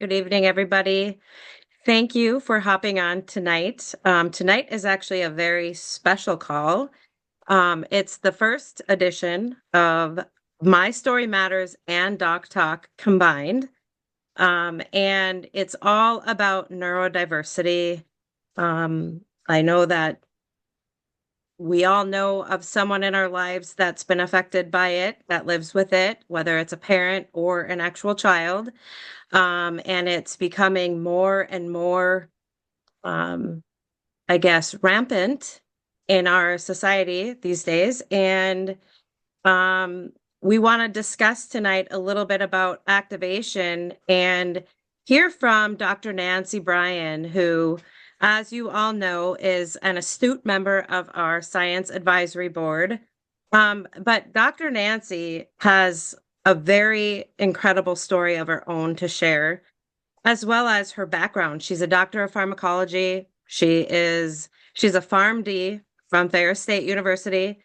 Good evening, everybody. Thank you for hopping on tonight. Tonight is actually a very special call. It's the first edition of My Story Matters and Doc Talk combined. And it's all about neurodiversity. I know that we all know of someone in our lives that's been affected by it, that lives with it, whether it's a parent or an actual child. And it's becoming more and more, um, I guess, rampant in our society these days. And um, we want to discuss tonight a little bit about activation and hear from Dr. Nancy Bryan, who, as you all know, is an astute member of our Science Advisory Board. But Dr. Nancy has a very incredible story of her own to share, as well as her background. She's a doctor of pharmacology. She's a PharmD from Ferris State University.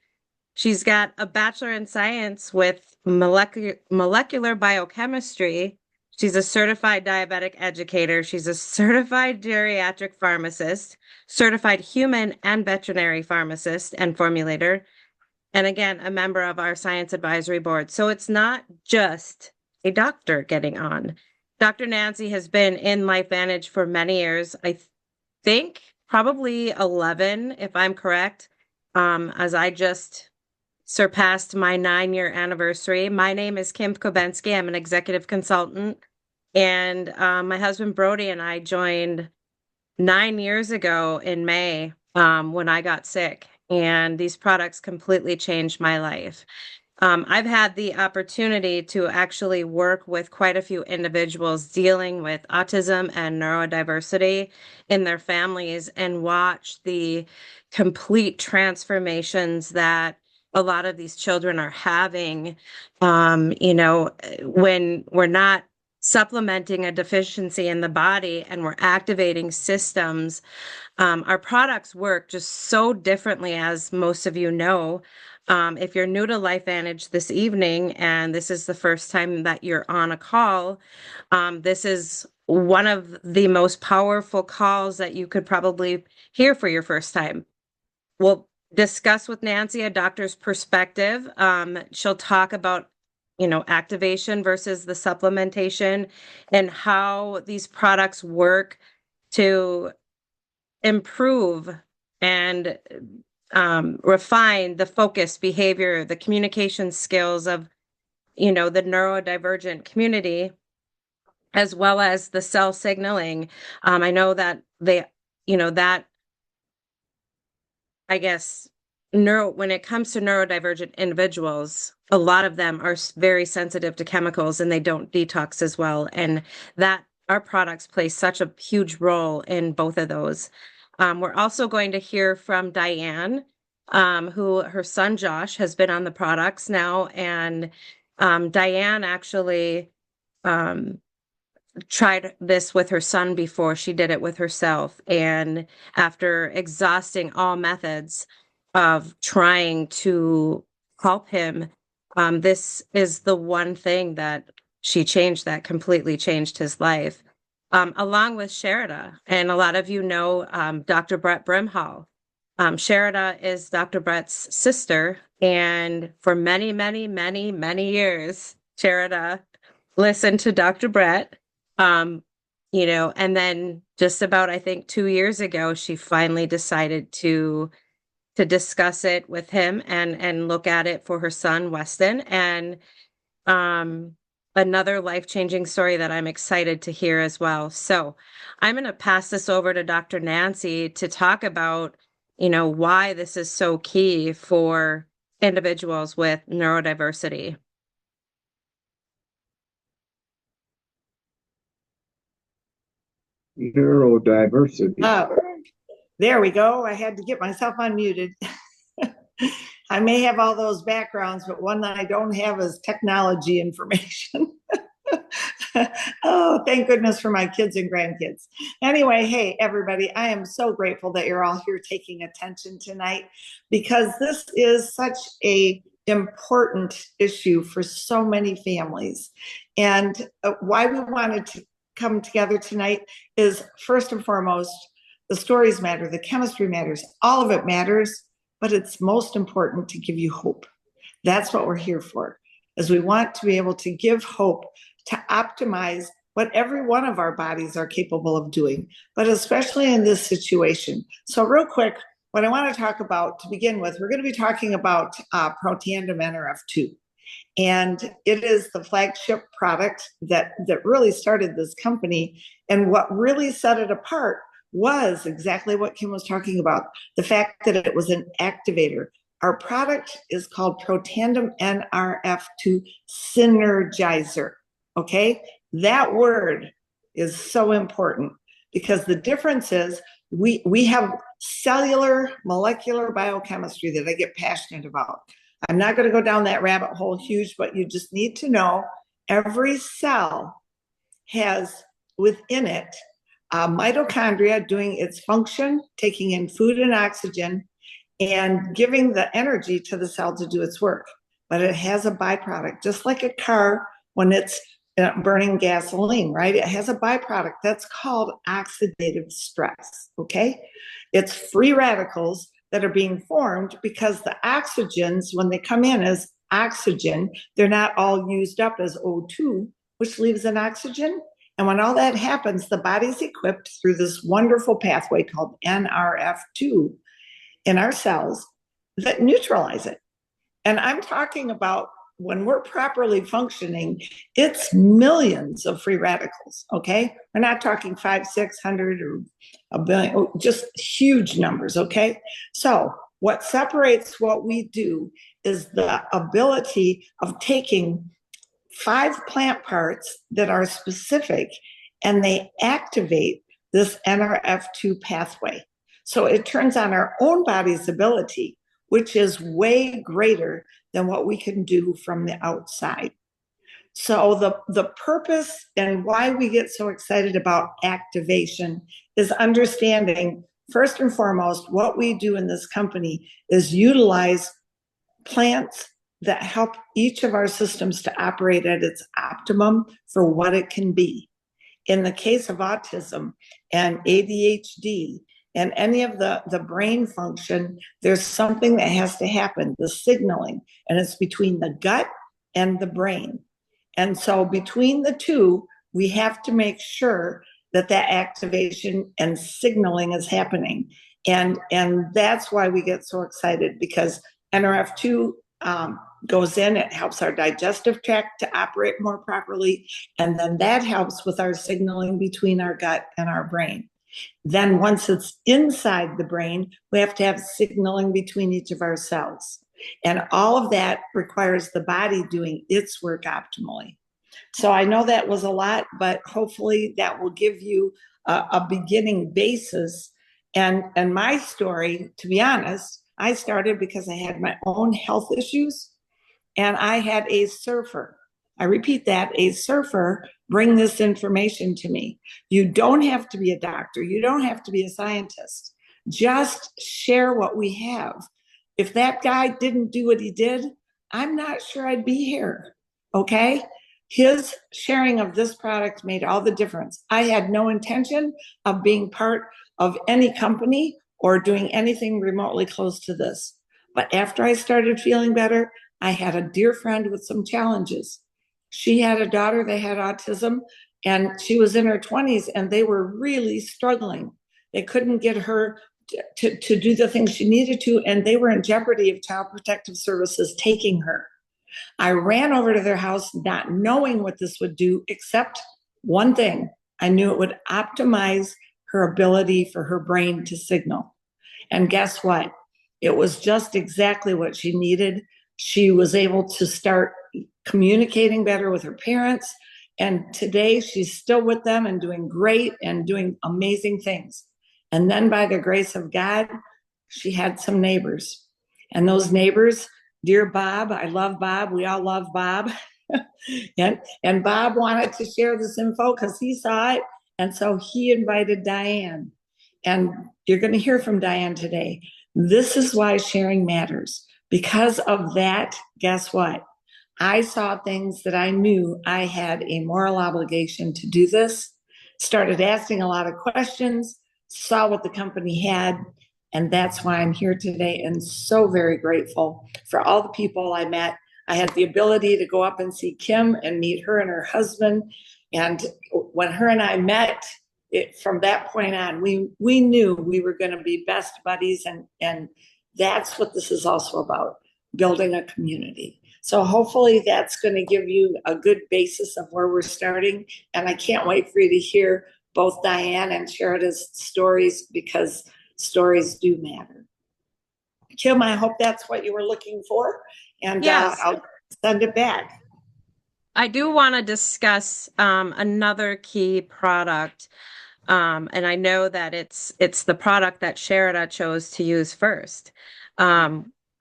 She's got a bachelor in science with molecular biochemistry. She's a certified diabetic educator. She's a certified geriatric pharmacist, certified human and veterinary pharmacist and formulator, and again, a member of our science advisory board. So it's not just a doctor getting on. Dr. Nancy has been in LifeVantage for many years. I think probably 11, if I'm correct, as I just surpassed my 9-year anniversary. My name is Kim Kobensky. I'm an executive consultant. And my husband Brody and I joined 9 years ago in May when I got sick. And these products completely changed my life. I've had the opportunity to actually work with quite a few individuals dealing with autism and neurodiversity in their families and watch the complete transformations that a lot of these children are having. When we're not supplementing a deficiency in the body and we're activating systems, our products work just so differently, as most of you know. If you're new to LifeVantage this evening and this is the first time that you're on a call, this is one of the most powerful calls that you could probably hear for your first time. We'll discuss with Nancy a doctor's perspective. She'll talk about, activation versus the supplementation and how these products work to improve and refine the focus, behavior, the communication skills of, the neurodivergent community, as well as the cell signaling. I know that that, I guess, when it comes to neurodivergent individuals, a lot of them are very sensitive to chemicals and they don't detox as well. And that our products play such a huge role in both of those. We're also going to hear from Diane, who her son Josh has been on the products now. And Diane actually tried this with her son before she did it with herself. And after exhausting all methods of trying to help him, this is the one thing that she changed that completely changed his life. Along with Sherida, and a lot of you know Dr. Brett Brimhall. Sherida is Dr. Brett's sister, and for many, many, many, many years, Sherida listened to Dr. Brett. Um, and then just about, I think, 2 years ago, she finally decided to discuss it with him and look at it for her son, Weston. And another life-changing story that I'm excited to hear as well. So I'm going to pass this over to Dr. Nancy to talk about, why this is so key for individuals with neurodiversity. Neurodiversity. There we go. I had to get myself unmuted. I may have all those backgrounds, but one that I don't have is technology information. Oh, thank goodness for my kids and grandkids. Anyway, hey, everybody, I am so grateful that you're all here taking attention tonight, because this is such a important issue for so many families. And why we wanted to come together tonight is, first and foremost, the stories matter, the chemistry matters, all of it matters, but it's most important to give you hope. That's what we're here for, is we want to be able to give hope to optimize what every one of our bodies are capable of doing, but especially in this situation. So real quick, what I want to talk about to begin with, we're going to be talking about Protandim NRF2. And it is the flagship product that really started this company. And what really set it apart was exactly what Kim was talking about, the fact that it was an activator. Our product is called Protandim NRF2 Synergizer, okay? That word is so important because the difference is we have cellular molecular biochemistry that I get passionate about. I'm not going to go down that rabbit hole huge, but you just need to know every cell has within it mitochondria doing its function, taking in food and oxygen, and giving the energy to the cell to do its work. But it has a byproduct, just like a car when it's burning gasoline, right? It has a byproduct that's called oxidative stress, okay? It's free radicals that are being formed because the oxygens, when they come in as oxygen, they're not all used up as O2, which leaves an oxygen. And when all that happens, the body's equipped through this wonderful pathway called NRF2 in our cells that neutralize it. And I'm talking about when we're properly functioning, it's millions of free radicals, okay? We're not talking 500, 600 or a billion, just huge numbers, okay? So what separates what we do is the ability of taking 5 plant parts that are specific and they activate this NRF2 pathway. So it turns on our own body's ability, which is way greater than what we can do from the outside. So the purpose and why we get so excited about activation is understanding, first and foremost, what we do in this company is utilize plants that help each of our systems to operate at its optimum for what it can be. In the case of autism and ADHD and any of the brain function, there's something that has to happen, the signaling, and it's between the gut and the brain. And so between the two, we have to make sure that that activation and signaling is happening. And that's why we get so excited, because NRF2 goes in, it helps our digestive tract to operate more properly, and then that helps with our signaling between our gut and our brain. Then once it's inside the brain, we have to have signaling between each of our cells. And all of that requires the body doing its work optimally. So I know that was a lot, but hopefully that will give you a beginning basis. And my story, to be honest, I started because I had my own health issues and I had a surfer. I repeat that, a surfer bring this information to me. You don't have to be a doctor. You don't have to be a scientist. Just share what we have. If that guy didn't do what he did, I'm not sure I'd be here, okay? His sharing of this product made all the difference. I had no intention of being part of any company or doing anything remotely close to this. But after I started feeling better, I had a dear friend with some challenges. She had a daughter that had autism, and she was in her 20s, and they were really struggling. They couldn't get her to do the things she needed to, and they were in jeopardy of Child Protective Services taking her. I ran over to their house not knowing what this would do, except one thing. I knew it would optimize her ability for her brain to signal. And guess what? It was just exactly what she needed. She was able to start communicating better with her parents. And today she's still with them and doing great and doing amazing things. And then by the grace of God, she had some neighbors. And those neighbors, dear Bob, I love Bob. We all love Bob. and Bob wanted to share this info because he saw it. And so he invited Diane. And you're going to hear from Diane today. This is why sharing matters. Because of that, guess what? I saw things that I knew I had a moral obligation to do this. started asking a lot of questions, saw what the company had, and that's why I'm here today and so very grateful for all the people I met. I had the ability to go up and see Kim and meet her and her husband. And when her and I met, from that point on, we knew we were going to be best buddies, and that's what this is also about, building a community. So hopefully that's going to give you a good basis of where we're starting. And I can't wait for you to hear both Diane and Sherita's stories, because stories do matter. Kim, I hope that's what you were looking for, and Yes, I'll send it back. I do want to discuss another key product. And I know that it's the product that Sherida chose to use first,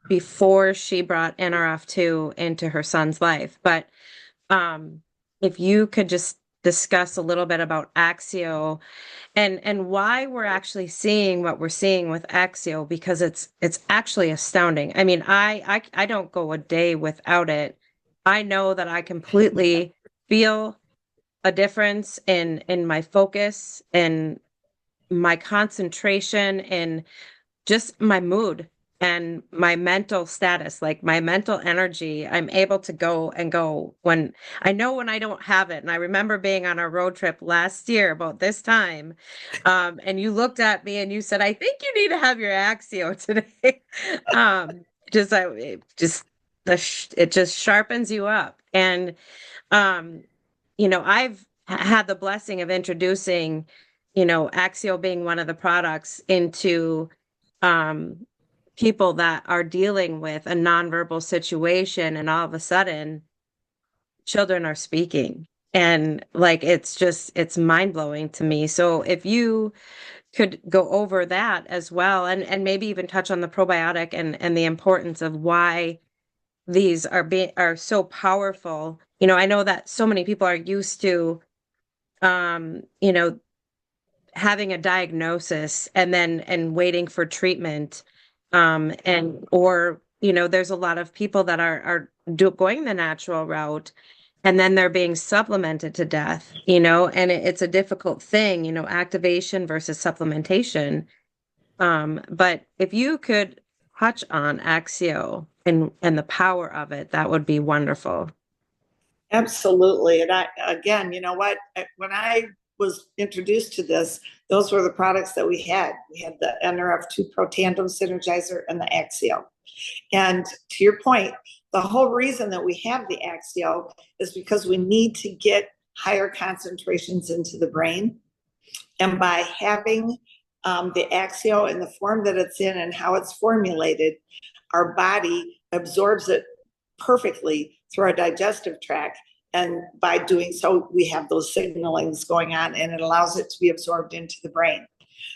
before she brought NRF2 into her son's life. But um, if you could just discuss a little bit about Axio and why we're actually seeing what we're seeing with Axio, because it's actually astounding. I mean, I don't go a day without it. I know that I completely feel a difference in my focus and my concentration and just my mood and my mental status, like my mental energy. I'm able to go and go when I know when I don't have it. And I remember being on a road trip last year about this time. And you looked at me and you said, I think you need to have your Axio today. Just, I, it just, it just sharpens you up. And, um, I've had the blessing of introducing, Axio being one of the products into um, people that are dealing with a nonverbal situation, and all of a sudden, children are speaking. And like, it's mind blowing to me. So if you could go over that as well, and maybe even touch on the probiotic and the importance of why these are so powerful. I know that so many people are used to um, you know, having a diagnosis and waiting for treatment. And or, there's a lot of people that are going the natural route, and then they're being supplemented to death, and it's a difficult thing, activation versus supplementation. But if you could touch on Axio and the power of it, that would be wonderful. Absolutely. And again, you know what? When I was introduced to this, those were the products that we had. We had the NRF2 Pro Tandem Synergizer and the Axio. And to your point, the whole reason that we have the Axio is because we need to get higher concentrations into the brain. And by having the Axio in the form that it's in and how it's formulated, our body absorbs it perfectly through our digestive tract. And by doing so, we have those signalings going on, and it allows it to be absorbed into the brain.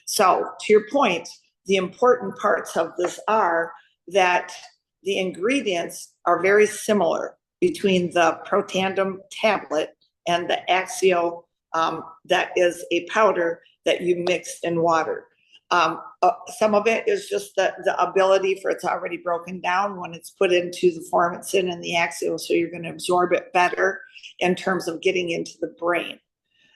So, to your point, the important parts of this are that the ingredients are very similar between the Protandem tablet and the Axio, that is a powder that you mix in water. Some of it is just the ability for it's already broken down when it's put into the form it's in the Axio, so you're going to absorb it better in terms of getting into the brain.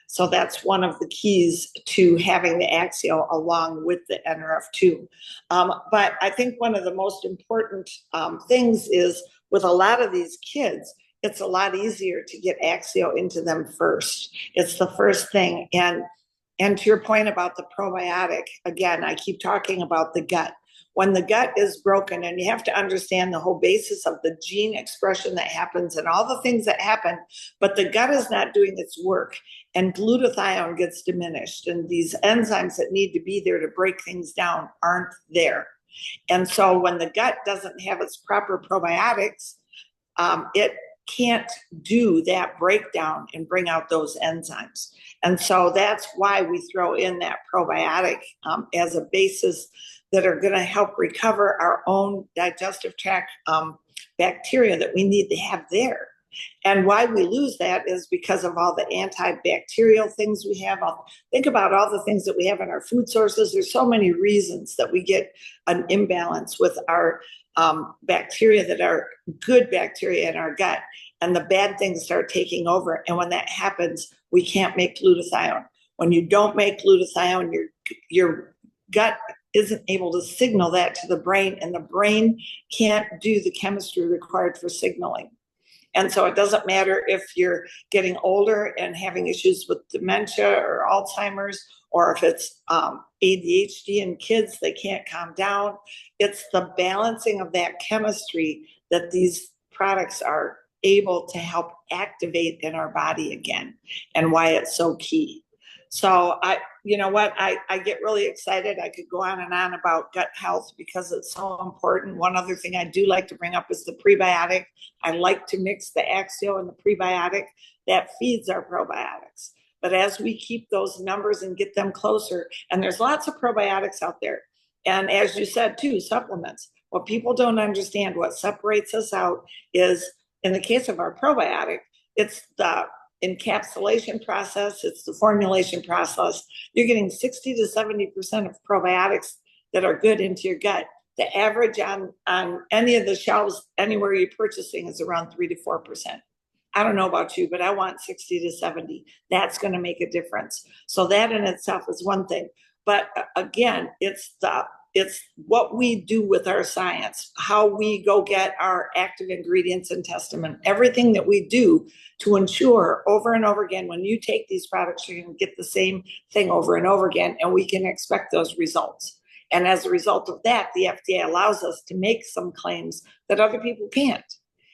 So that's one of the keys to having the Axio along with the NRF2. But I think one of the most important things is with a lot of these kids, it's a lot easier to get Axio into them first. It's the first thing. And to your point about the probiotic, again, I keep talking about the gut. When the gut is broken, and you have to understand the whole basis of the gene expression that happens and all the things that happen, but the gut is not doing its work, and glutathione gets diminished, and these enzymes that need to be there to break things down aren't there. And so when the gut doesn't have its proper probiotics, it can't do that breakdown and bring out those enzymes. And so that's why we throw in that probiotic as a basis that are going to help recover our own digestive tract bacteria that we need to have there. And why we lose that is because of all the antibacterial things we have. Think about all the things that we have in our food sources. There's so many reasons that we get an imbalance with our bacteria that are good bacteria in our gut, and the bad things start taking over. And when that happens, we can't make glutathione. When you don't make glutathione, your gut isn't able to signal that to the brain, and the brain can't do the chemistry required for signaling. And so it doesn't matter if you're getting older and having issues with dementia or Alzheimer's, or if it's ADHD in kids, they can't calm down. It's the balancing of that chemistry that these products are able to help activate in our body again, and why it's so key. So you know what, I get really excited. I could go on and on about gut health because it's so important. One other thing I do like to bring up is the prebiotic. I like to mix the Axio and the prebiotic. That feeds our probiotics. But as we keep those numbers and get them closer, and there's lots of probiotics out there. And as you said too, supplements. What people don't understand, what separates us out is, in the case of our probiotic, it's the encapsulation process, it's the formulation process. You're getting 60 to 70% of probiotics that are good into your gut. The average on any of the shelves anywhere you're purchasing is around 3 to 4%. I don't know about you, but I want 60 to 70. That's going to make a difference. So that in itself is one thing. But again, it's what we do with our science, how we go get our active ingredients and test them, and everything that we do to ensure over and over again, when you take these products, you're going to get the same thing over and over again, and we can expect those results. And as a result of that, the FDA allows us to make some claims that other people can't.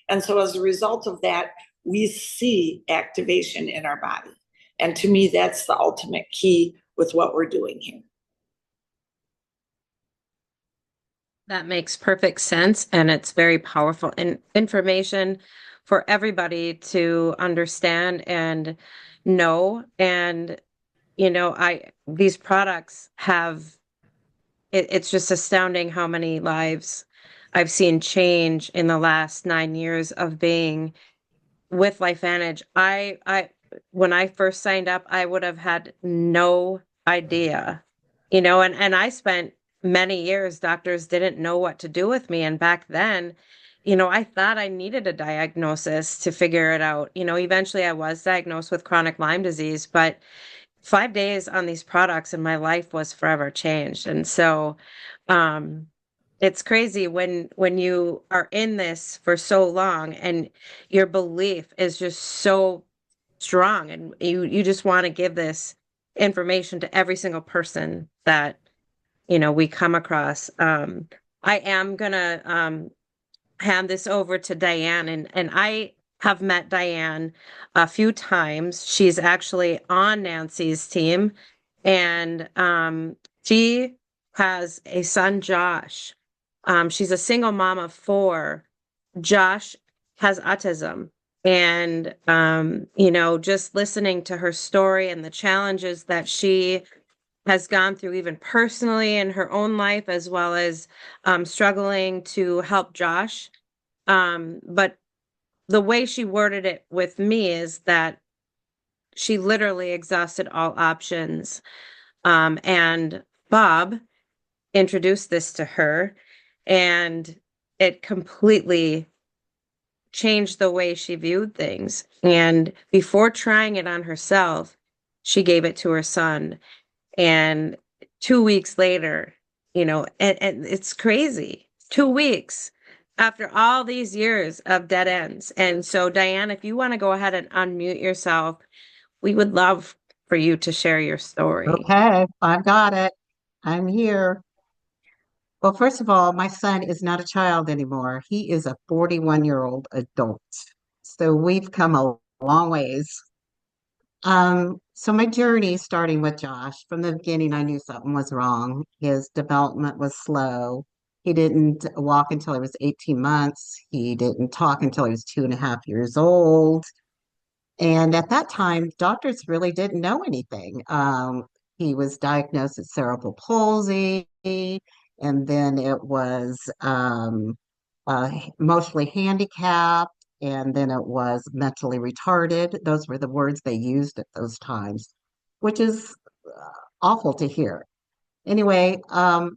And so as a result of that, we see activation in our body. And to me, that's the ultimate key with what we're doing here. That makes perfect sense, and it's very powerful information for everybody to understand and know. And I these products have it's just astounding how many lives I've seen change in the last 9 years of being with LifeVantage. I when I first signed up, I would have had no idea, and I spent many years, doctors didn't know what to do with me. And back then, I thought I needed a diagnosis to figure it out. Eventually I was diagnosed with chronic Lyme disease, but 5 days on these products and my life was forever changed. And so, um, it's crazy when you are in this for so long and your belief is just so strong, and you just want to give this information to every single person that we come across. I am gonna hand this over to Diane, and I have met Diane a few times. She's actually on Nancy's team, and she has a son, Josh. She's a single mom of four. Josh has autism. And, just listening to her story and the challenges that she has gone through, even personally in her own life, as well as struggling to help Josh. But the way she worded it with me is that she literally exhausted all options. And Bob introduced this to her, and it completely changed the way she viewed things. And before trying it on herself, she gave it to her son. And 2 weeks later, and it's crazy. 2 weeks after all these years of dead ends. And so, Diane, if you want to go ahead and unmute yourself, we would love for you to share your story. Okay, I've got it. I'm here. Well, first of all, my son is not a child anymore. He is a 41-year-old adult. So we've come a long ways. So my journey starting with Josh, from the beginning, I knew something was wrong. His development was slow. He didn't walk until he was 18 months. He didn't talk until he was 2.5 years old. And at that time, doctors really didn't know anything. He was diagnosed with cerebral palsy, and then it was emotionally handicapped, and then it was mentally retarded. Those were the words they used at those times, which is awful to hear. Anyway, the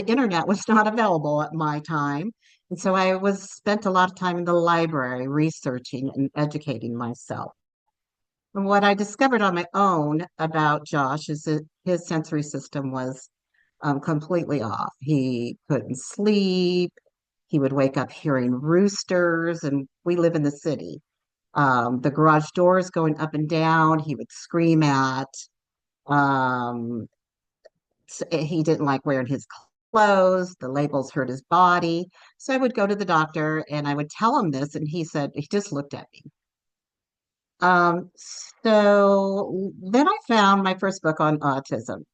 internet was not available at my time. And so I was spent a lot of time in the library researching and educating myself. And what I discovered on my own about Josh is that his sensory system was completely off. He couldn't sleep. He would wake up hearing roosters, and we live in the city. The garage doors going up and down, he would scream at. Um, he didn't like wearing his clothes. The labels hurt his body. So I would go to the doctor and I would tell him this, and he said, he just looked at me. Um, so then I found my first book on autism,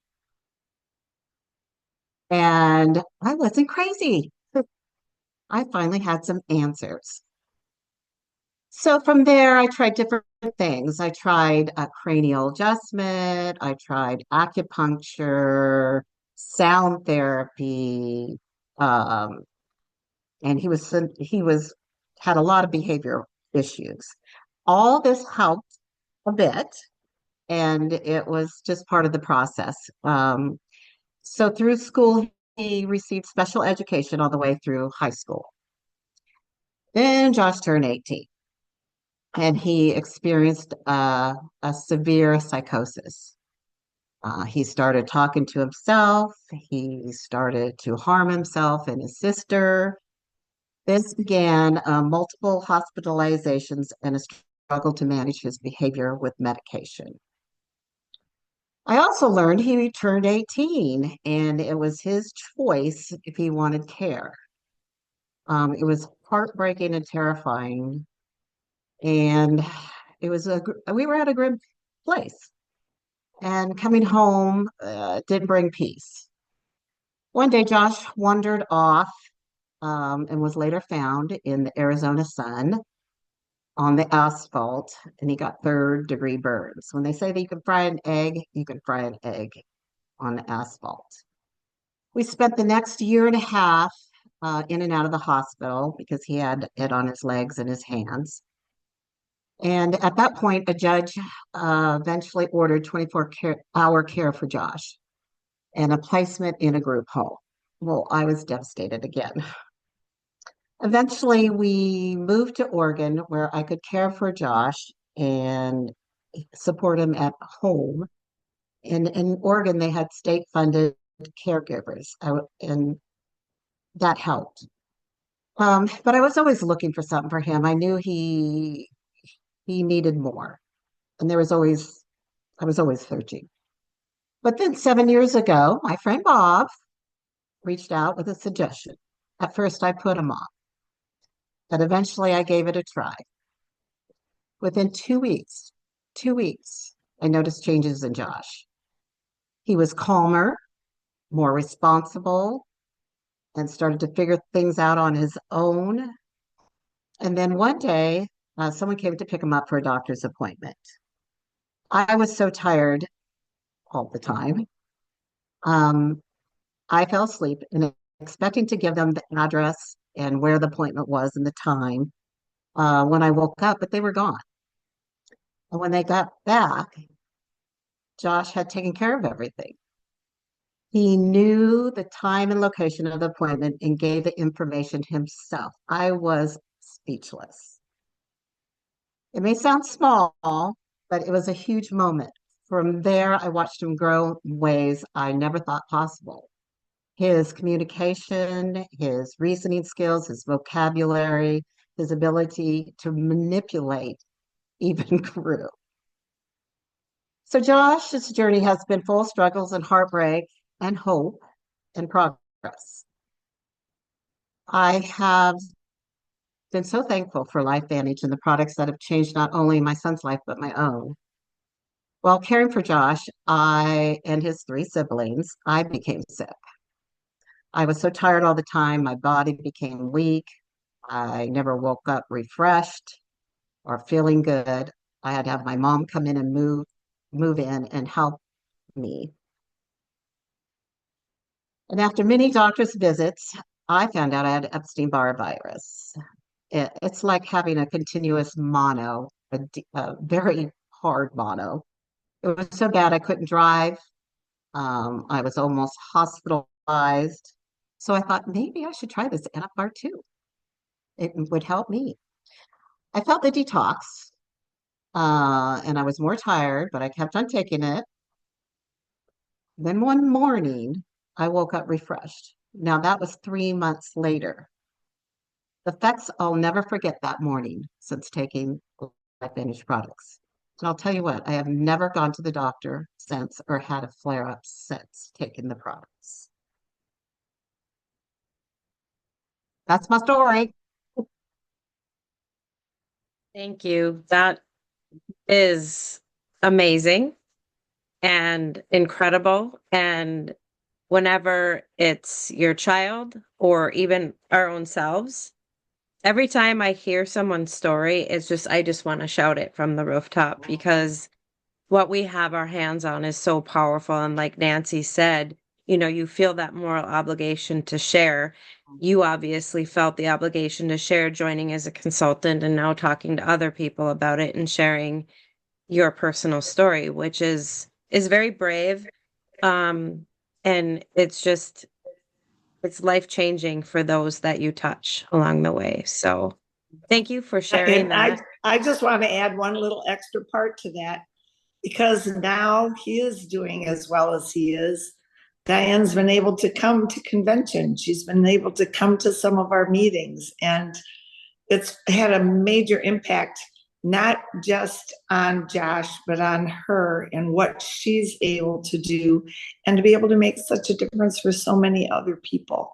and I wasn't crazy. I finally had some answers. So from there, I tried different things. I tried a cranial adjustment, I tried acupuncture, sound therapy, um, and he was had a lot of behavior issues. All this helped a bit, and it was just part of the process. So through school, he received special education all the way through high school. Then Josh turned 18 and he experienced a severe psychosis. He started talking to himself. He started to harm himself and his sister. This began multiple hospitalizations and a struggle to manage his behavior with medication. I also learned he turned 18 and it was his choice if he wanted care. It was heartbreaking and terrifying. And we were at a grim place. And coming home didn't bring peace. One day, Josh wandered off and was later found in the Arizona sun on the asphalt, and he got third-degree burns. When they say that you can fry an egg, you can fry an egg on the asphalt. We spent the next year and a half in and out of the hospital because he had it on his legs and his hands. And at that point, a judge eventually ordered 24-hour care for Josh and a placement in a group home. Well, I was devastated again. Eventually, we moved to Oregon where I could care for Josh and support him at home. And in Oregon, they had state-funded caregivers, and that helped. But I was always looking for something for him. I knew he needed more, and I was always searching. But then 7 years ago, my friend Bob reached out with a suggestion. At first, I put him off, but eventually I gave it a try. Within 2 weeks, I noticed changes in Josh. He was calmer, more responsible, and started to figure things out on his own. And then one day, someone came to pick him up for a doctor's appointment. I was so tired all the time. Um, I fell asleep and expecting to give them the address and where the appointment was and the time when I woke up, but they were gone. And when they got back, Josh had taken care of everything. He knew the time and location of the appointment and gave the information himself. I was speechless. It may sound small, but it was a huge moment. From there, I watched him grow in ways I never thought possible. His communication, his reasoning skills, his vocabulary, his ability to manipulate even grew. So Josh's journey has been full of struggles and heartbreak and hope and progress. I have been so thankful for LifeVantage and the products that have changed not only my son's life, but my own. While caring for Josh, I and his three siblings, I became sick. I was so tired all the time, my body became weak. I never woke up refreshed or feeling good. I had to have my mom come in and move in and help me. And after many doctor's visits, I found out I had Epstein-Barr virus. It's like having a continuous mono, a very hard mono. It was so bad I couldn't drive. I was almost hospitalized. So I thought maybe I should try this NFR too. It would help me. I felt the detox. and I was more tired, but I kept on taking it. Then one morning, I woke up refreshed. Now, that was 3 months later. The effects, I'll never forget that morning since taking Life products. And I'll tell you what, I have never gone to the doctor since or had a flare up since taking the products. That's my story. Thank you. That is amazing and incredible. And whenever it's your child or even our own selves, every time I hear someone's story, I just want to shout it from the rooftop because what we have our hands on is so powerful. And like Nancy said, you feel that moral obligation to share. You obviously felt the obligation to share joining as a consultant and now talking to other people about it and sharing your personal story, which is very brave. And it's life changing for those that you touch along the way. So thank you for sharing And that. I just want to add one little extra part to that because now he is doing as well as he is. Diane's been able to come to convention. She's been able to come to some of our meetings, and it's had a major impact, not just on Josh, but on her and what she's able to do and to be able to make such a difference for so many other people.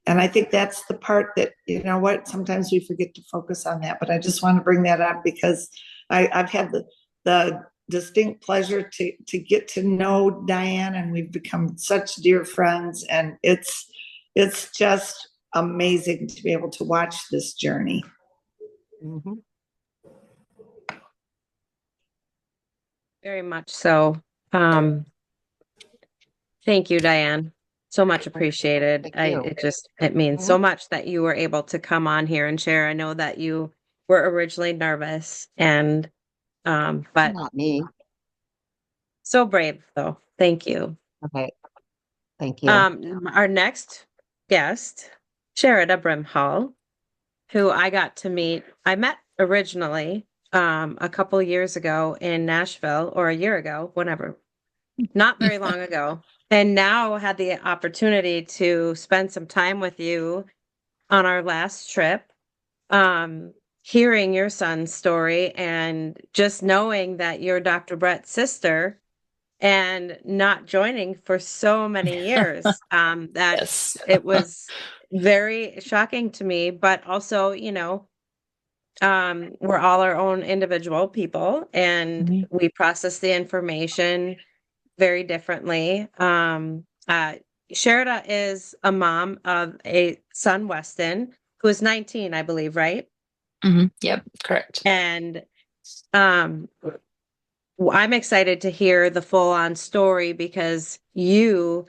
And I think that's the part that, sometimes we forget to focus on that. But I just want to bring that up because I've had the distinct pleasure to get to know Diane, and we've become such dear friends. And it's just amazing to be able to watch this journey. Mm-hmm. Very much so. Thank you, Diane. So much appreciated. Thank you. It means Mhm. so much that you were able to come on here and share. I know that you were originally nervous but Not me. so brave though. Thank you. Okay. Thank you. Our next guest, Sherida Brimhall, who I met originally a couple years ago in Nashville or a year ago, whenever, not very long ago, and now had the opportunity to spend some time with you on our last trip, hearing your son's story and just knowing that you're Dr. Brett's sister and not joining for so many years, that Yes. it was very shocking to me, but also, we're all our own individual people and Mhm. we process the information very differently. Sherida is a mom of a son, Weston, who is 19, I believe, right? Yep, correct. And um, I'm excited to hear the full on story because you,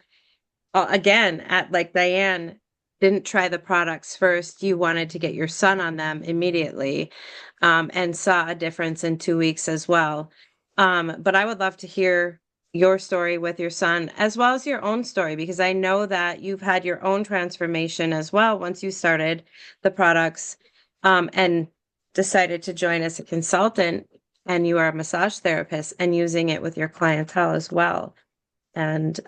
again, at like Diane, didn't try the products first. You wanted to get your son on them immediately, and saw a difference in 2 weeks as well. But I would love to hear your story with your son as well as your own story, because I know that you've had your own transformation as well once you started the products, and decided to join as a consultant, and you are a massage therapist and using it with your clientele as well. And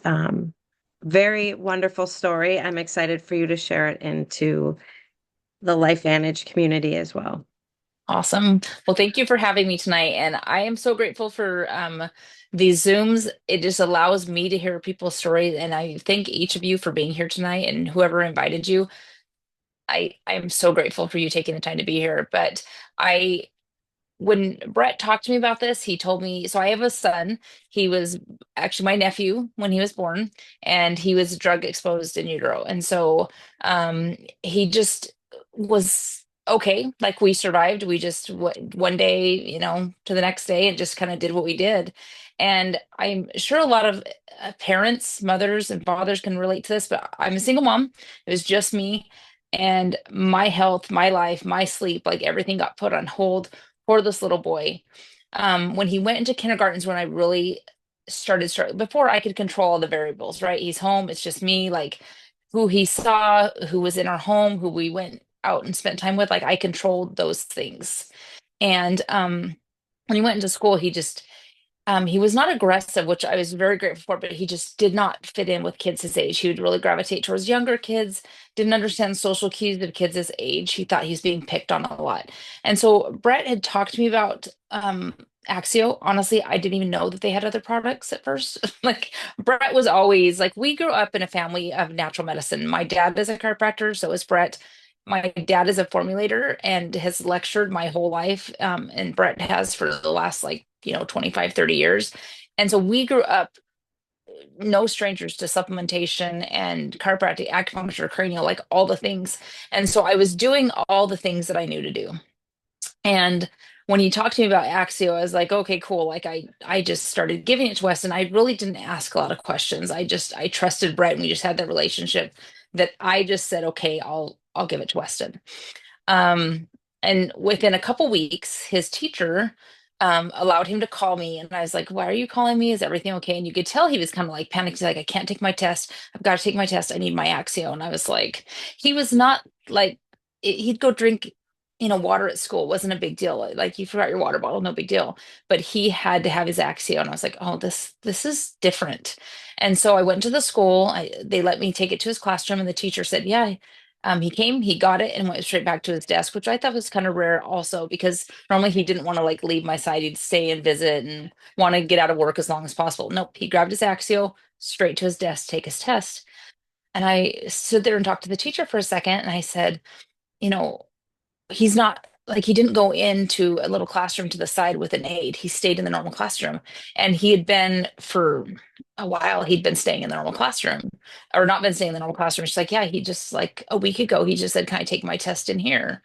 very wonderful story. I'm excited for you to share it into the LifeVantage community as well. Awesome. Well, thank you for having me tonight. And I am so grateful for these Zooms. It just allows me to hear people's stories. And I thank each of you for being here tonight and whoever invited you. I'm so grateful for you taking the time to be here. But I when Brett talked to me about this, he told me, so I have a son. He was actually my nephew when he was born, and he was drug exposed in utero. And so he just was okay. Like we survived. We just one day, to the next day, and just kind of did what we did. And I'm sure a lot of parents, mothers, and fathers can relate to this, but I'm a single mom. It was just me. And my health, my life, my sleep, like everything got put on hold for this little boy. When he went into kindergarten when I really started before I could control all the variables, right? He's home, it's just me, like who he saw, who was in our home, who we went out and spent time with, like I controlled those things. And when he went into school, he was not aggressive, which I was very grateful for, but he just did not fit in with kids his age. He would really gravitate towards younger kids, didn't understand social cues of kids his age. He thought he was being picked on a lot. And so Brett had talked to me about Axio. Honestly, I didn't even know that they had other products at first. Like Brett was always like, we grew up in a family of natural medicine. My dad is a chiropractor, so is Brett. My dad is a formulator and has lectured my whole life. And Brett has for the last 25, 30 years. And so we grew up no strangers to supplementation and chiropractic, acupuncture, cranial, like all the things. And so I was doing all the things that I knew to do. And when he talked to me about Axio, I was like, okay, cool. Like I just started giving it to Weston. I really didn't ask a lot of questions. I trusted Brett and we just had that relationship that I just said, okay, I'll give it to Weston. Um, and within a couple weeks, his teacher allowed him to call me, and I was like, "Why are you calling me? Is everything okay?" And you could tell he was kind of like panicked. He's like, "I can't take my test. I've got to take my test. I need my Axio." And I was like, he was not like he'd go drink, water at school. It wasn't a big deal. Like you forgot your water bottle, no big deal. But he had to have his Axio, and I was like, "Oh, this is different." And so I went to the school. They let me take it to his classroom, and the teacher said, "Yeah." He came, he got it, and went straight back to his desk, which I thought was kind of rare also because normally he didn't want to like leave my side. He'd stay and visit and want to get out of work as long as possible. Nope, he grabbed his Axio, straight to his desk, take his test. And I stood there and talked to the teacher for a second, and I said, you know, he's not like he didn't go into a little classroom to the side with an aide. He stayed in the normal classroom. And he had been for a while, he'd been staying in the normal classroom or not been staying in the normal classroom. She's like, yeah, he just like a week ago, he just said, can I take my test in here?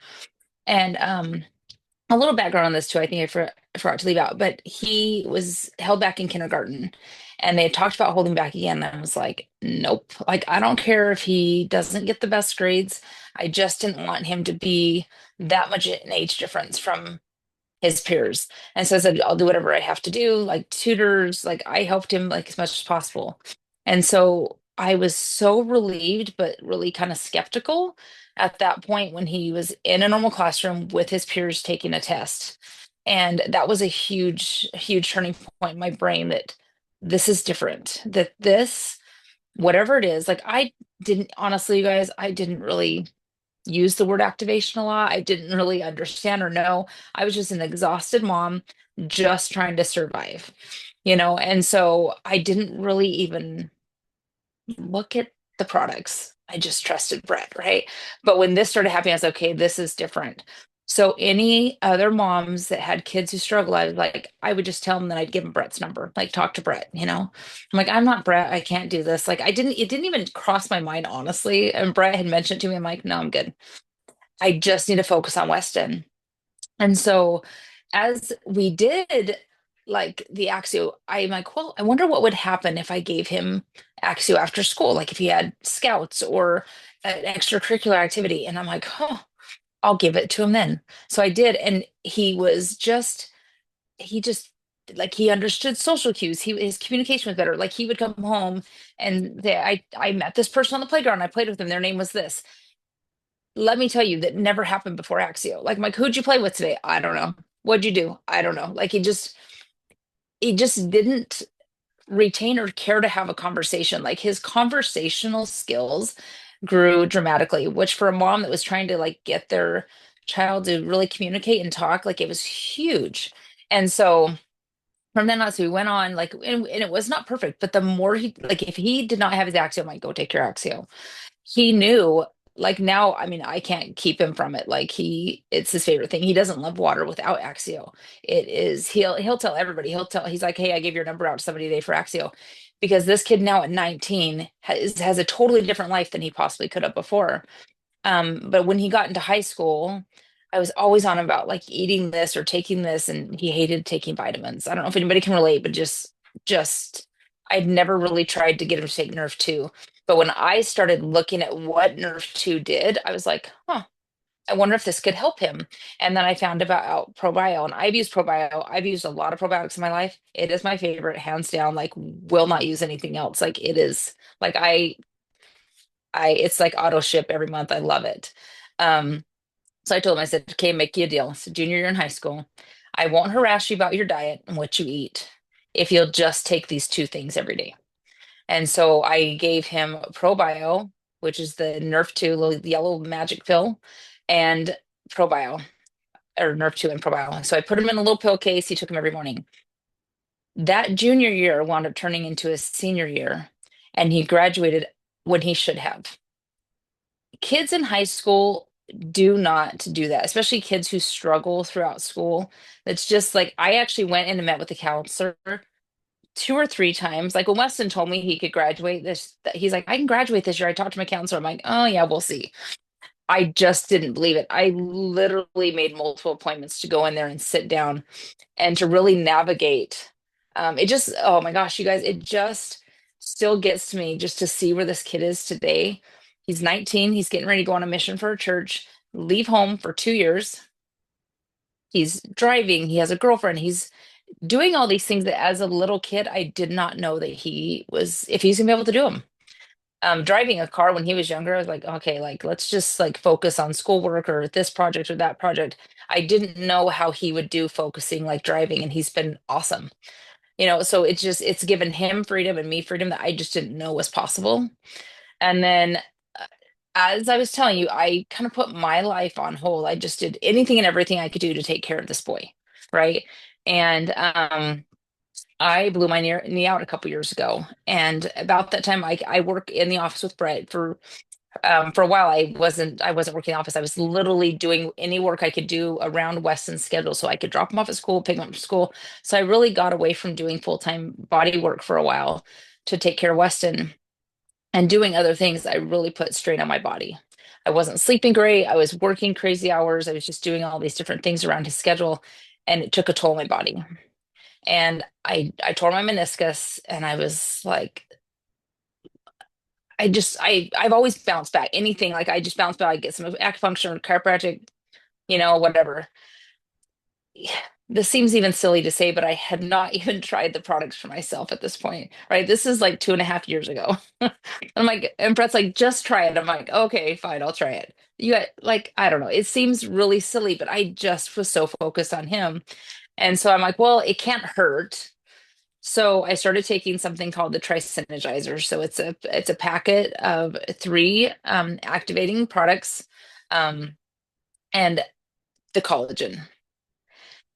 And a little background on this too. I think I forgot to leave out, but he was held back in kindergarten and they had talked about holding back again. And I was like, nope. Like, I don't care if he doesn't get the best grades. I just didn't want him to be that much an age difference from his peers. And so I said, I'll do whatever I have to do, like tutors, like I helped him like as much as possible. And so I was so relieved, but really kind of skeptical at that point when he was in a normal classroom with his peers taking a test. And that was a huge, huge turning point in my brain that this is different, that this, whatever it is, like I didn't, honestly, you guys, I didn't really use the word activation a lot. I didn't really understand or know. I was just an exhausted mom just trying to survive, And so I didn't really even look at the products. I just trusted Brett, right? But when this started happening, I was like, okay, this is different. So any other moms that had kids who struggle, I was like, I would just tell them that I'd give them Brett's number, like talk to Brett. I'm like, I'm not Brett. I can't do this. Like it didn't even cross my mind, honestly. And Brett had mentioned it to me. I'm like, no, I'm good. I just need to focus on Weston. And so as we did like the Axio, I'm like, well, I wonder what would happen if I gave him Axio after school, like if he had scouts or an extracurricular activity. And I'm like, oh, I'll give it to him then. So I did. And he just like he understood social cues. His communication was better. Like he would come home and I met this person on the playground. I played with them. Their name was this. Let me tell you, that never happened before Axio. Like, Mike, who'd you play with today? I don't know. What'd you do? I don't know. Like, he just didn't retain or care to have a conversation. Like, his conversational skills grew dramatically, which for a mom that was trying to like get their child to really communicate and talk, like, it was huge. And so from then on, so we went on, like, and it was not perfect, but the more he, like, if he did not have his Axio, I'm like, go take your Axio. He knew, like now, I mean, I can't keep him from it. Like it's his favorite thing. He doesn't love water without Axio. It is, he'll tell everybody. He's like, hey, I gave your number out to somebody today for Axio, because this kid now at 19 has a totally different life than he possibly could have before. But when he got into high school, I was always on him about like eating this or taking this, and he hated taking vitamins. I don't know if anybody can relate, but just I'd never really tried to get him to take Nerve 2. But when I started looking at what Nerve 2 did, I was like, huh, I wonder if this could help him. And then I found about Probio, and I've used Probio. I've used a lot of probiotics in my life. It is my favorite, hands down. Like, will not use anything else. Like, it is like it's like auto ship every month. I love it. Um, so I told him, I said, okay, make you a deal. So junior year in high school, I won't harass you about your diet and what you eat if you'll just take these two things every day. And so I gave him ProBio, which is the Nerf 2 little yellow magic pill, and ProBio, or Nerf 2 and ProBio. So I put him in a little pill case. He took him every morning. That junior year wound up turning into his senior year, and he graduated when he should have. Kids in high school do not do that, especially kids who struggle throughout school. It's just like I actually went in and met with the counselor two or three times. Like when Weston told me he could graduate this, he's like, I can graduate this year. I talked to my counselor. I'm like, oh yeah, we'll see. I just didn't believe it. I literally made multiple appointments to go in there and sit down and to really navigate. It just, oh my gosh, you guys, it just still gets to me just to see where this kid is today. He's 19. He's getting ready to go on a mission for a church, leave home for 2 years. He's driving. He has a girlfriend. He's doing all these things that as a little kid, I did not know that he was, if he's gonna be able to do them. Driving a car when he was younger, I was like, okay, like let's just like focus on schoolwork or this project or that project. I didn't know how he would do focusing like driving, and he's been awesome. So it's given him freedom and me freedom that I just didn't know was possible. And then uh, as I was telling you, I kind of put my life on hold. I just did anything and everything I could do to take care of this boy, right? And I blew my knee out a couple years ago, and about that time, I work in the office with Brett for a while. I wasn't working in the office. I was literally doing any work I could do around Weston's schedule, so I could drop him off at school, pick him up from school. So I really got away from doing full time body work for a while to take care of Weston, and doing other things. I really put strain on my body. I wasn't sleeping great. I was working crazy hours. I was just doing all these different things around his schedule, and it took a toll on my body. And I tore my meniscus, and I was like, I've always bounced back. Anything like I just bounce back. I get some acupuncture, chiropractic, whatever. This seems even silly to say, but I had not even tried the products for myself at this point, right? This is like 2.5 years ago. I'm like, and Brett's like, just try it. I'm like, okay, fine, I'll try it. Like, I don't know. It seems really silly, but I just was so focused on him. And so I'm like, well, it can't hurt. So I started taking something called the Tri-Synergizer. So it's a packet of three activating products, um, and the collagen.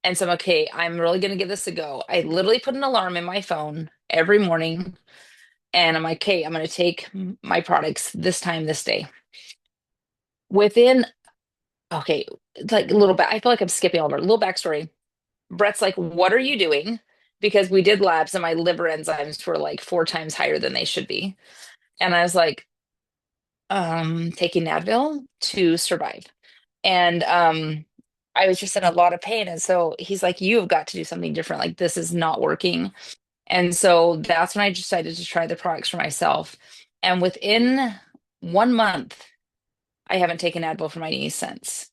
And so I'm okay, I'm really gonna give this a go. I literally put an alarm in my phone every morning, and I'm like, okay, I'm gonna take my products this time, this day. Within, okay, like a little bit, I feel like I'm skipping over a little backstory. Brett's like, what are you doing? Because we did labs and my liver enzymes were like 4 times higher than they should be. And I was like, taking Advil to survive. And I was just in a lot of pain. And so he's like, you've got to do something different. Like this is not working. And so that's when I decided to try the products for myself. And within 1 month, I haven't taken Advil for my knees since.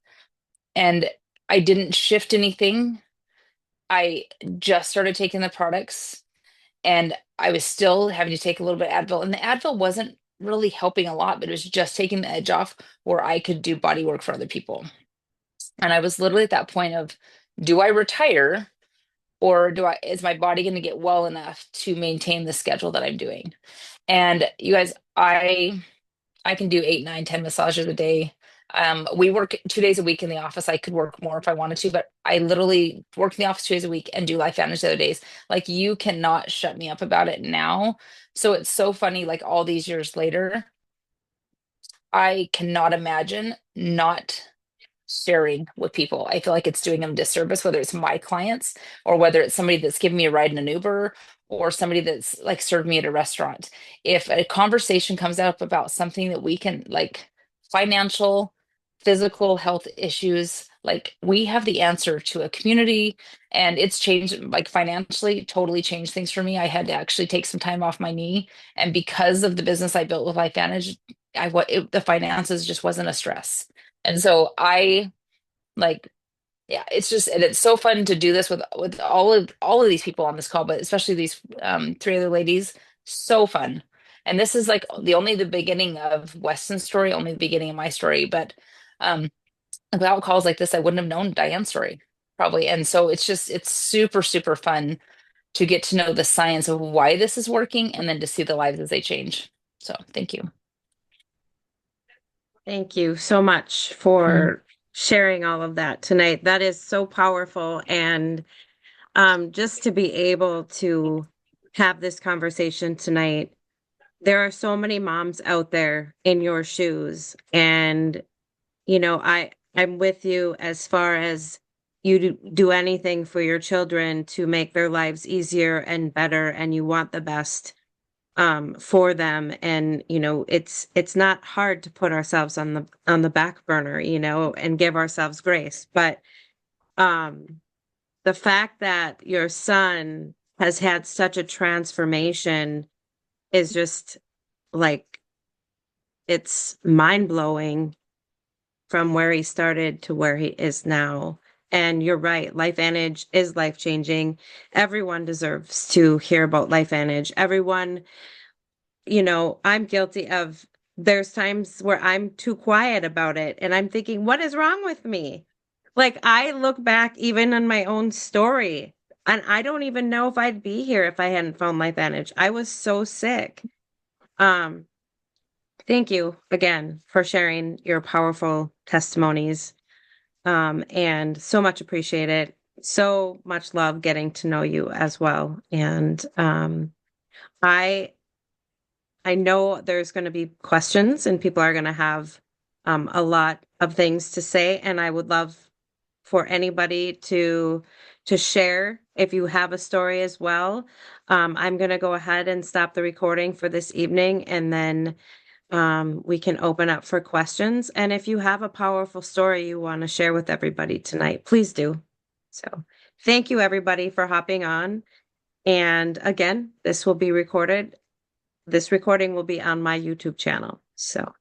And I didn't shift anything. I just started taking the products, and I was still having to take a little bit of Advil. And the Advil wasn't really helping a lot, but it was just taking the edge off where I could do body work for other people. And I was literally at that point of, do I retire, or is my body going to get well enough to maintain the schedule that I'm doing? And you guys, I can do 8, 9, 10 massages a day. We work 2 days a week in the office. I could work more if I wanted to, but I literally work in the office 2 days a week and do Life Advantage the other days. Like you cannot shut me up about it now. So it's so funny, like all these years later, I cannot imagine not sharing with people. I feel like it's doing them disservice, whether it's my clients or whether it's somebody that's giving me a ride in an Uber or somebody that's like served me at a restaurant. If a conversation comes up about something that we can like financial, physical health issues, like we have the answer to a community, and it's changed like financially, totally changed things for me. I had to actually take some time off my knee. And because of the business I built with Life Advantage, the finances just wasn't a stress. And so I like, yeah, it's just, and it's so fun to do this with all of these people on this call, but especially these three other ladies. So fun. And this is like the beginning of Weston's story, only the beginning of my story. But without calls like this, I wouldn't have known Diane's story. probably. And so it's super, super fun to get to know the science of why this is working and then to see the lives as they change. So thank you. Thank you so much for sharing all of that tonight. That is so powerful. And just to be able to have this conversation tonight, there are so many moms out there in your shoes. And, I'm with you as far as you do anything for your children to make their lives easier and better, and you want the best for them. And it's not hard to put ourselves on the back burner, and give ourselves grace. But um the fact that your son has had such a transformation is just like, it's mind-blowing from where he started to where he is now. And you're right, LifeVantage is life-changing. Everyone deserves to hear about LifeVantage. Everyone, I'm guilty of, there's times where I'm too quiet about it and I'm thinking, what is wrong with me? Like, I look back even on my own story and I don't even know if I'd be here if I hadn't found LifeVantage. I was so sick. Um, Thank you again for sharing your powerful testimonies. And so much appreciated. So much love getting to know you as well. And I I know there's going to be questions and people are going to have a lot of things to say. And I would love for anybody to share if you have a story as well. I'm going to go ahead and stop the recording for this evening, and then we can open up for questions. And if you have a powerful story you want to share with everybody tonight, please do. So thank you, everybody, for hopping on. And again, this will be recorded. This recording will be on my YouTube channel. So